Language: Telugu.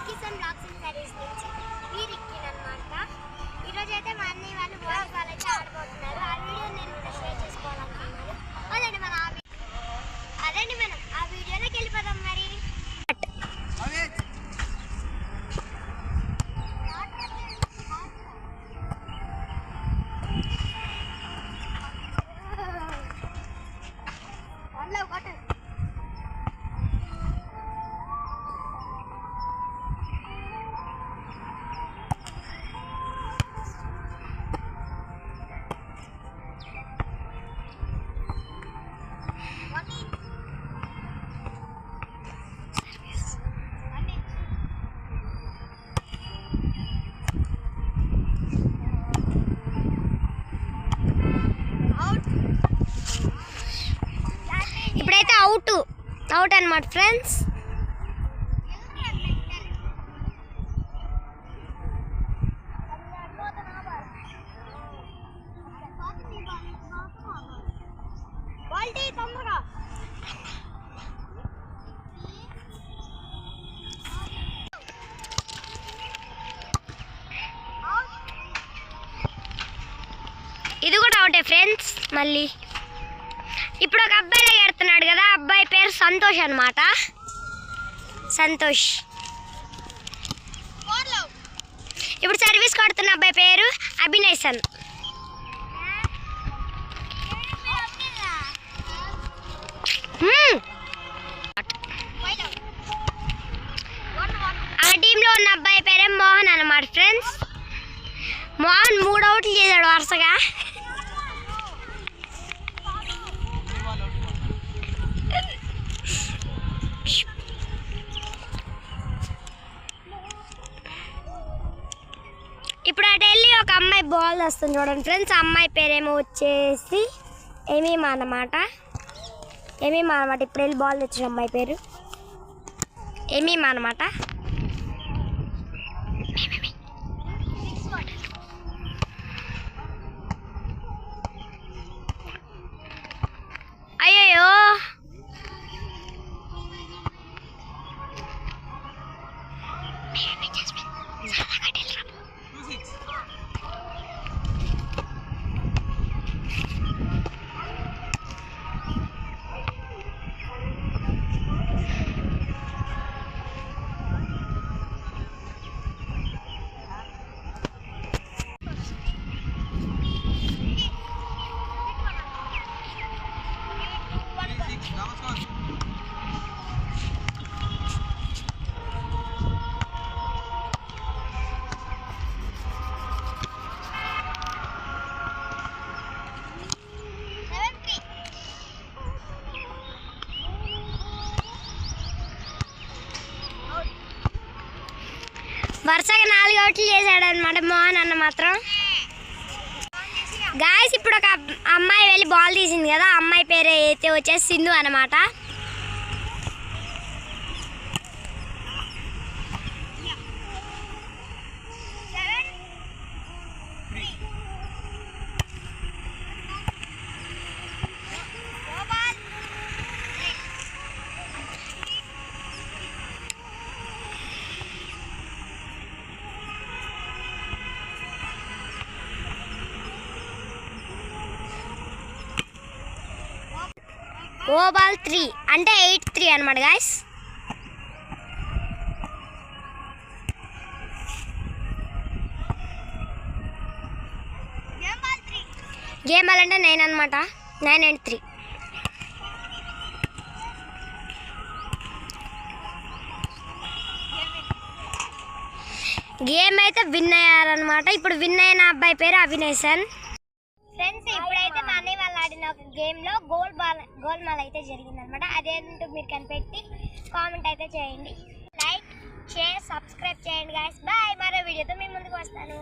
కిషన్ బ్లాగ్స్ అండ్ సారీస్ నుంచి వీరిక్కినన్నమాట. ఈరోజు అయితే మా అన్నయ్య వాళ్ళు వాలీబాల్ అయితే ఆడుకుంటున్నారు. ఆ వీడియో నేను కూడా షేర్ చేసుకోవాలనుకున్నాను. అదండి మనం ఆ వీడియోలోకి వెళ్ళిపోదాం. మరి ఇప్పుడైతే అవుట్ అన్నమాట ఫ్రెండ్స్. ఇది కూడా అవుటే ఫ్రెండ్స్. మళ్ళీ ఇప్పుడు ఒక అబ్బాయి ఎడుతున్నాడు కదా, అబ్బాయి పేరు సంతోష్ అన్నమాట. సంతోష్. ఇప్పుడు సర్వీస్ కొడుతున్న అబ్బాయి పేరు అభినయసన్. ఆ టీంలో ఉన్న అబ్బాయి పేరే మోహన్ అన్నమాట ఫ్రెండ్స్. మోహన్ 3 అవుట్లు చేశాడు వరుసగా. ఇప్పుడు అటు వెళ్ళి ఒక అమ్మాయి బాల్ వస్తుంది చూడండి ఫ్రెండ్స్. ఆ అమ్మాయి పేరేమో వచ్చేసి ఎమీమా అన్నమాట. ఇప్పుడు వెళ్ళి బాల్ తెచ్చిన అమ్మాయి పేరు ఎమీమా అన్నమాట. అయ్యో వరుసగా 4 అవుట్లు చేశాడు అనమాట మోహన్ అన్న మాత్రం. గాయస్ ఇప్పుడు ఒక అమ్మాయి వెళ్ళి బాల్ తీసింది కదా, ఆ అమ్మాయి పేరు అయితే వచ్చేసి సింధు అన్నమాట. ఓబాల్ 3 అంటే 8-3 అనమాట గాయస్. గేమ్ బాల్ అంటే 9 అనమాట. 9-3. గేమ్ అయితే విన్ అయ్యారనమాట. ఇప్పుడు విన్ అయిన అబ్బాయి పేరు అభినయసన్. ఫ్రెండ్స్ ఇప్పుడైతే మా అన్నయ్య వాళ్ళు ఆడిన ఒక గేమ్లో గోల్ మాల్ అయితే జరిగిందనమాట. అదేంటో మీరు కనిపెట్టి కామెంట్ అయితే చేయండి. లైక్, షేర్, సబ్స్క్రైబ్ చేయండి గాయస్. బాయ్. మరో వీడియోతో మీ ముందుకు వస్తాను.